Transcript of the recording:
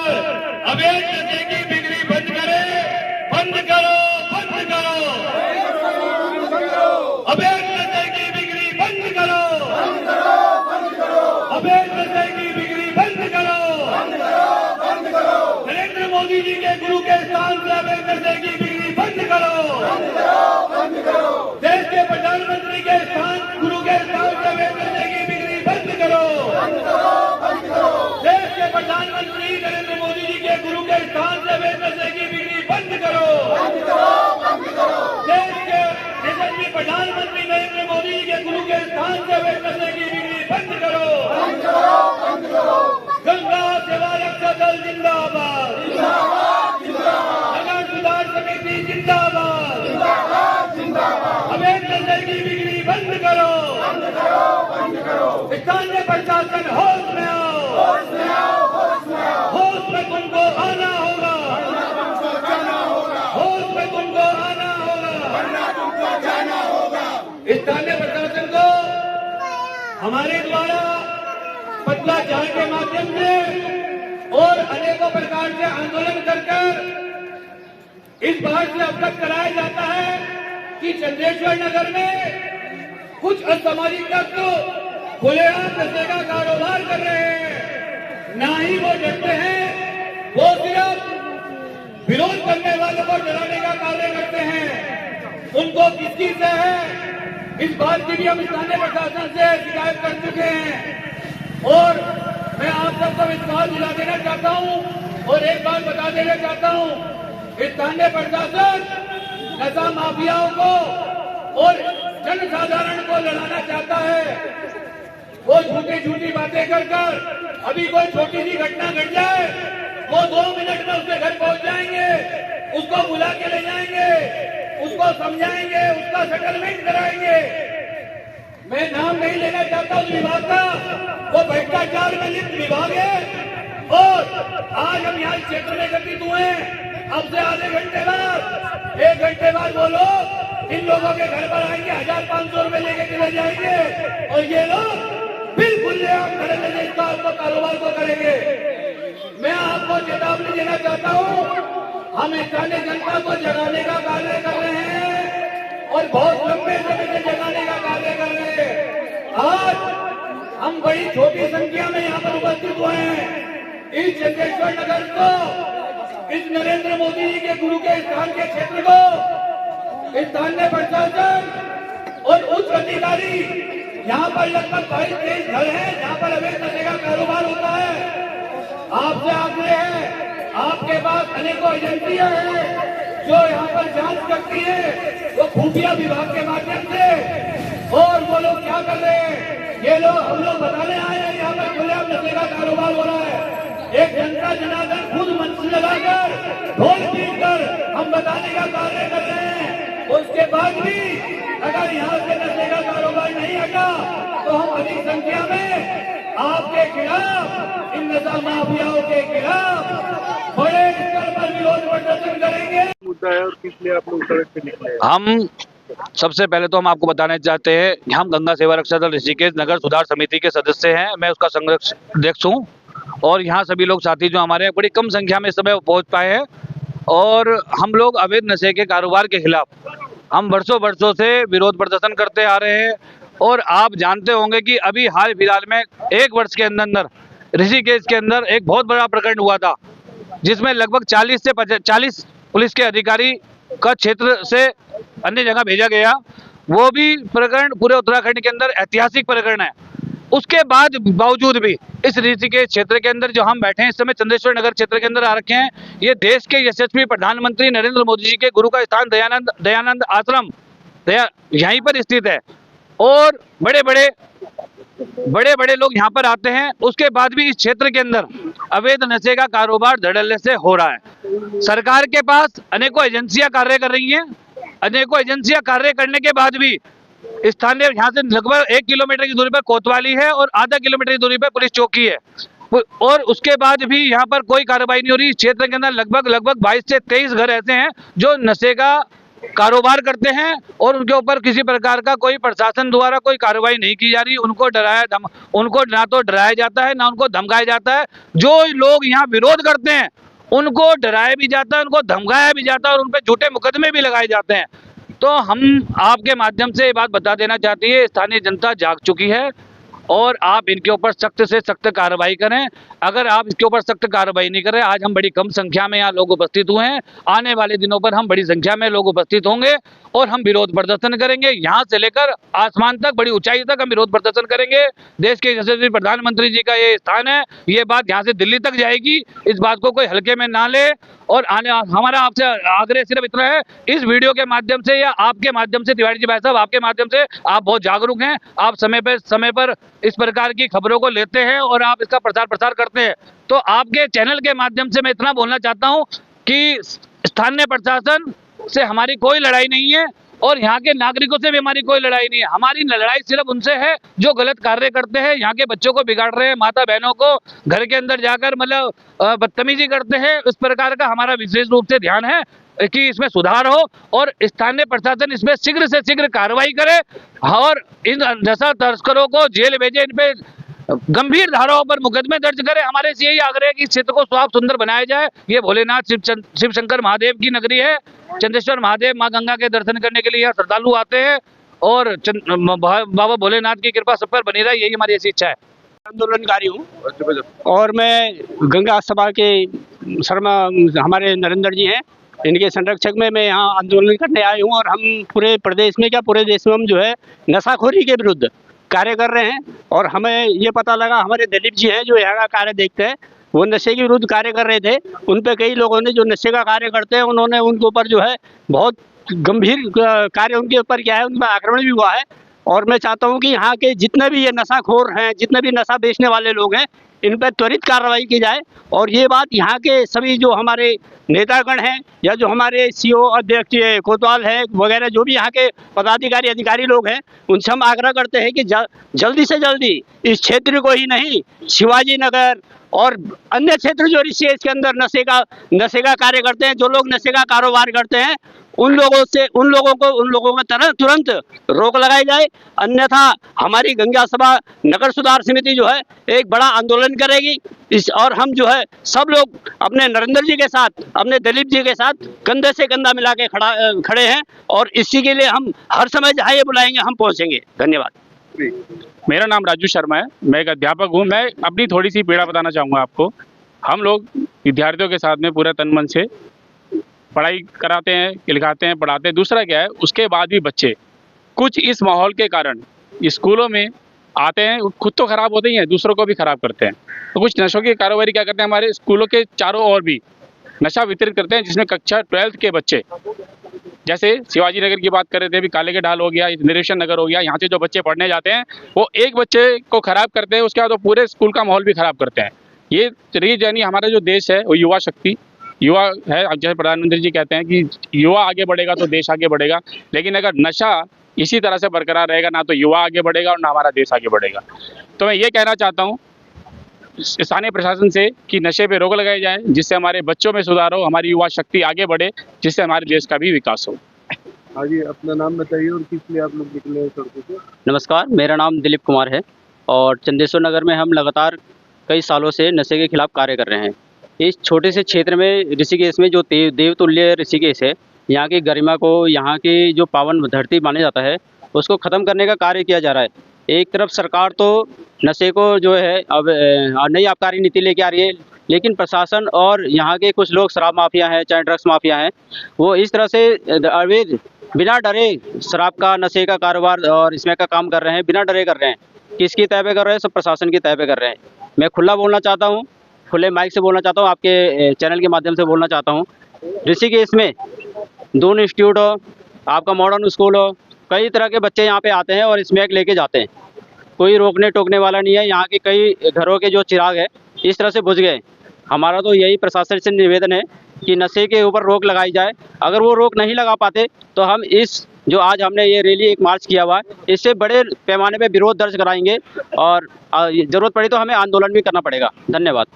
अवैध नशे की बिक्री बंद करे, बंद करो, बंद करो। अवैध नशे की बिक्री बंद करो, अवैध नशे की बिक्री बंद करो। नरेंद्र मोदी जी के गुरु के स्थान से अवैध नशे की बिक्री बंद करो। देश के प्रधानमंत्री के स्थान गुरु के स्थान से अवैध नशे की बिक्री बंद करो। देश के प्रधानमंत्री नरेंद्र मोदी जी के गुरु के स्थान से अवैध नशे की बिक्री बंद करो। देश के यशस्वी प्रधानमंत्री नरेंद्र मोदी जी के गुरु के स्थान से अवैध नशे की बिक्री बंद करो। गंगा सेवा रक्षा दल जिंदाबाद, नगर सुधार समिति जिंदाबाद, अवैध नशे की बिक्री बंद करो। स्थानीय प्रशासन होश में आओ, होश में तुमको आना होगा, होश में तुमको आना होगा। स्थानीय प्रशासन को हमारे द्वारा पत्राचार के माध्यम से और अनेकों प्रकार से आंदोलन कर इस बात से अवगत कराया जाता है कि चंद्रेश्वर नगर में कुछ असामाजिक तत्व खुलेआम नशे का कारोबार कर रहे हैं। ना ही वो डरते हैं, वो सिर्फ विरोध करने वालों को डराने का कार्य करते हैं। उनको किसकी से है इस बात की भी हम स्थानीय प्रशासन से शिकायत कर चुके हैं। और मैं आप सबको विश्वास दिला देना चाहता हूं और एक बात बता देना चाहता हूं, स्थानीय प्रशासन नशा माफियाओं को और जनसाधारण को लड़ाना चाहता है। वो झूठी बातें कर अभी कोई छोटी सी घटना घट जाए, वो 2 मिनट में उसके घर पहुंच जाएंगे, उसको बुला के ले जाएंगे, उसको समझाएंगे, उसका सेटलमेंट कराएंगे। मैं नाम नहीं लेना चाहता उस विभाग का, वो भ्रष्टाचार में लिप्त विभाग है। और आज हम यहाँ क्षेत्र में एकत्रित हुए हैं, अब से आधे घंटे बाद 1 घंटे बाद वो लोग इन लोगों के घर पर आएंगे, 1500 रुपए लेके चले जाएंगे और ये लोग बिल्कुल कारोबार को करेंगे। मैं आपको चेतावनी देना चाहता हूँ, हम स्थानीय जनता को जगाने का कार्य कर रहे हैं और बहुत लंबे समय से जगाने का कार्य कर रहे हैं। आज हम बड़ी छोटी संख्या में यहाँ पर उपस्थित हुए हैं। इस चंद्रेश्वर नगर को, इस नरेंद्र मोदी जी के गुरु के स्थान के क्षेत्र को स्थानीय प्रशासन और उच्च अधिकारी, यहाँ पर लगभग 22-23 घर हैं जहाँ पर अवैध नशे का कारोबार होता है। आपसे आग्रह है, आपके पास अनेकों एजेंसियां हैं जो यहाँ पर जांच करती है, वो खुफिया विभाग के माध्यम से। और वो लोग क्या कर रहे हैं, ये लोग हम लोग बताने आए हैं यहाँ पर खुलेआम नशे का कारोबार हो रहा है। एक जनता जनार्दन खुद मंच लगाकर ढोल पीट कर हम बताने का कार्य कर रहे हैं। उसके बाद भी अगर यहाँ से नशे का कारोबार नहीं हटा तो हम अधिक संख्या में आपके खिलाफ, इन नशा माफियाओं के खिलाफ बड़े स्तर पर विरोध प्रदर्शन करेंगे। मुद्दा है और किस लिए आप लोग सड़क पे निकले? हम सबसे पहले तो हम आपको बताना चाहते हैं कि हम गंगा सेवा रक्षा दल ऋषिकेश नगर सुधार समिति के सदस्य हैं। मैं उसका संरक्षक अध्यक्ष हूँ और यहाँ सभी लोग साथी जो हमारे बड़ी कम संख्या में इस समय पहुँच पाए हैं। और हम लोग अवैध नशे के कारोबार के खिलाफ हम वर्षों से विरोध प्रदर्शन करते आ रहे हैं। और आप जानते होंगे कि अभी हाल फिलहाल में 1 वर्ष के अंदर ऋषिकेश के अंदर एक बहुत बड़ा प्रकरण हुआ था, जिसमें लगभग 40 से 40 पुलिस के अधिकारी का क्षेत्र से अन्य जगह भेजा गया। वो भी प्रकरण पूरे उत्तराखंड के अंदर ऐतिहासिक प्रकरण है। उसके बावजूद भी इस ऋषिकेश क्षेत्र के अंदर जो हम बैठे हैं इस समय चंद्रेश्वर नगर क्षेत्र के अंदर आ रखे हैं, ये देश के यशस्वी प्रधानमंत्री नरेंद्र मोदी जी के गुरु का स्थान दयानंद आश्रम यहीं पर स्थित है। और बड़े बड़े लोग यहाँ पर आते हैं। उसके बाद भी इस क्षेत्र के अंदर अवैध नशे का कारोबार धड़ल्ले से हो रहा है। सरकार के पास अनेकों एजेंसियां कार्य कर रही हैं। अनेकों एजेंसियां कार्य करने के बाद भी स्थानीय यहाँ से लगभग 1 किलोमीटर की दूरी पर कोतवाली है और आधा किलोमीटर की दूरी पर पुलिस चौकी है। और उसके बाद भी यहाँ पर कोई कार्रवाई नहीं हो रही। इस क्षेत्र के अंदर लगभग 22 से 23 घर ऐसे हैं जो नशे का कारोबार करते हैं और उनके ऊपर किसी प्रकार का कोई प्रशासन द्वारा कोई कार्रवाई नहीं की जा रही। उनको ना तो डराया जाता है, ना उनको धमकाया जाता है। जो लोग यहाँ विरोध करते हैं उनको डराया भी जाता है, उनको धमकाया भी जाता है और उन पर झूठे मुकदमे भी लगाए जाते हैं। तो हम आपके माध्यम से ये बात बता देना चाहती है, स्थानीय जनता जाग चुकी है और आप इनके ऊपर सख्त से सख्त कार्रवाई करें। अगर आप इसके ऊपर सख्त कार्रवाई नहीं करें, आज हम बड़ी कम संख्या में यहाँ लोग उपस्थित हुए हैं, आने वाले दिनों पर हम बड़ी संख्या में लोग उपस्थित होंगे और हम विरोध प्रदर्शन करेंगे। यहाँ से लेकर आसमान तक, बड़ी ऊंचाई तक हम विरोध प्रदर्शन करेंगे। देश के यशस्वी प्रधानमंत्री जी का ये स्थान है, ये बात यहाँ से दिल्ली तक जाएगी, इस बात को कोई हल्के में ना ले। और हमारा आपसे आग्रह सिर्फ इतना है, इस वीडियो के माध्यम से या आपके माध्यम से, तिवारी जी भाई साहब आपके माध्यम से, आप बहुत जागरूक हैं, आप समय पर इस प्रकार की खबरों को लेते हैं और आप इसका प्रचार प्रसार करते हैं। तो आपके चैनल के माध्यम से मैं इतना बोलना चाहता हूं कि स्थानीय प्रशासन से हमारी कोई लड़ाई नहीं है और यहाँ के नागरिकों से भी हमारी कोई लड़ाई नहीं है। हमारी लड़ाई सिर्फ उनसे है जो गलत कार्य करते हैं, यहाँ के बच्चों को बिगाड़ रहे हैं, माता बहनों को घर के अंदर जाकर मतलब बदतमीजी करते हैं। इस प्रकार का हमारा विशेष रूप से ध्यान है कि इसमें सुधार हो और स्थानीय प्रशासन इसमें शीघ्र से शीघ्र कार्रवाई करे और इन नशा तस्करों को जेल भेजे, इन पे गंभीर धाराओं पर मुकदमे दर्ज करे। हमारे से यही आग्रह है कि इस क्षेत्र को साफ सुंदर बनाया जाए। ये भोलेनाथ शिव शंकर महादेव की नगरी है। चंदेश्वर महादेव माँ गंगा के दर्शन करने के लिए यहाँ श्रद्धालु आते हैं और बाबा भोलेनाथ की कृपा सब पर बनी रहे, यही हमारी ऐसी इच्छा है। आंदोलनकारी हूँ और मैं गंगा सभा के शर्मा हमारे नरेंद्र जी हैं, इनके संरक्षक में मैं यहाँ आंदोलन करने आया हूँ। और हम पूरे प्रदेश में क्या पूरे देश में हम जो है नशाखोरी के विरुद्ध कार्य कर रहे हैं। और हमें ये पता लगा, हमारे दिलीप जी हैं जो यहाँ का कार्य देखते हैं, वो नशे के विरुद्ध कार्य कर रहे थे। उन पे कई लोगों ने जो नशे का कार्य करते हैं उन्होंने उनके ऊपर जो है बहुत गंभीर कार्य उनके ऊपर किया है, उन पर आक्रमण भी हुआ है। और मैं चाहता हूं कि यहाँ के जितने भी ये नशाखोर हैं, जितने भी नशा बेचने वाले लोग हैं, इन पर त्वरित कार्रवाई की जाए। और ये बात यहाँ के सभी जो हमारे नेतागण हैं या जो हमारे सीओ अध्यक्ष कोतवाल है वगैरह जो भी यहाँ के पदाधिकारी अधिकारी लोग हैं, उनसे हम आग्रह करते हैं कि जल्दी से जल्दी इस क्षेत्र को ही नहीं, शिवाजी नगर और अन्य क्षेत्र जो ऋषिकेश के अंदर नशे का कार्य करते हैं, जो लोग नशे का कारोबार करते हैं, उन लोगों को तुरंत रोक लगाई जाए। अन्यथा हमारी गंगा सभा नगर सुधार समिति जो है एक बड़ा आंदोलन करेगी। और हम जो है सब लोग अपने नरेंद्र जी के साथ, अपने दिलीप जी के साथ कंधे से कंधा मिला के खड़े हैं और इसी के लिए हम हर समय जहाँ ये बुलाएंगे हम पहुँचेंगे। धन्यवाद। मेरा नाम राजू शर्मा है, मैं एक अध्यापक हूँ। मैं अपनी थोड़ी सी पीड़ा बताना चाहूँगा आपको। हम लोग विद्यार्थियों के साथ में पूरे तन मन से पढ़ाई कराते हैं, लिखाते हैं, पढ़ाते हैं। दूसरा क्या है, उसके बाद भी बच्चे कुछ इस माहौल के कारण स्कूलों में आते हैं, खुद तो खराब होते ही हैं, दूसरों को भी खराब करते हैं। तो कुछ नशों की कारोबारी क्या करते हैं, हमारे स्कूलों के चारों ओर भी नशा वितरित करते हैं, जिसमें कक्षा 12th के बच्चे, जैसे शिवाजी नगर की बात कर रहे थे, अभी काले के ढाल हो गया, निरीक्षण नगर हो गया, यहाँ से जो बच्चे पढ़ने जाते हैं वो एक बच्चे को खराब करते हैं, उसके बाद वो पूरे स्कूल का माहौल भी खराब करते हैं। ये यानी हमारा जो देश है वो युवा शक्ति, युवा है। जैसे प्रधानमंत्री जी कहते हैं कि युवा आगे बढ़ेगा तो देश आगे बढ़ेगा, लेकिन अगर नशा इसी तरह से बरकरार रहेगा, ना तो युवा आगे बढ़ेगा और ना हमारा देश आगे बढ़ेगा। तो मैं ये कहना चाहता हूँ स्थानीय प्रशासन से कि नशे पे रोक लगाई जाए, जिससे हमारे बच्चों में सुधार हो, हमारी युवा शक्ति आगे बढ़े, जिससे हमारे देश का भी विकास हो। हाँ जी, अपना नाम बताइए और किस लिए आप लोग निकले हैं सड़कों पे? नमस्कार, मेरा नाम दिलीप कुमार है और चंदेश्वर नगर में हम लगातार कई सालों से नशे के खिलाफ कार्य कर रहे हैं। इस छोटे से क्षेत्र में ऋषिकेश में जो देवतुल्य ऋषिकेश है, यहाँ की गरिमा को, यहाँ की जो पावन धरती माना जाता है, उसको ख़त्म करने का कार्य किया जा रहा है। एक तरफ सरकार तो नशे को जो है अब नई आबकारी नीति लेके आ रही है, लेकिन प्रशासन और यहाँ के कुछ लोग शराब माफिया हैं, चाहे ड्रग्स माफिया हैं, वो इस तरह से अवैध बिना डरे शराब का, नशे का कारोबार और इसमें का काम कर रहे हैं, बिना डरे कर रहे हैं। किसकी तय पे कर रहे हैं? सब प्रशासन की तय पे कर रहे हैं। मैं खुला बोलना चाहता हूँ, खुले माइक से बोलना चाहता हूँ, आपके चैनल के माध्यम से बोलना चाहता हूँ। ऋषिकेश में दून इंस्टीट्यूट हो, आपका मॉडर्न स्कूल हो, कई तरह के बच्चे यहाँ पे आते हैं और स्मैक लेके जाते हैं। कोई रोकने टोकने वाला नहीं है। यहाँ के कई घरों के जो चिराग है इस तरह से बुझ गए। हमारा तो यही प्रशासन से निवेदन है कि नशे के ऊपर रोक लगाई जाए। अगर वो रोक नहीं लगा पाते तो हम इस जो आज हमने ये रैली एक मार्च किया हुआ है, इससे बड़े पैमाने पे विरोध दर्ज कराएंगे और ज़रूरत पड़ी तो हमें आंदोलन भी करना पड़ेगा। धन्यवाद।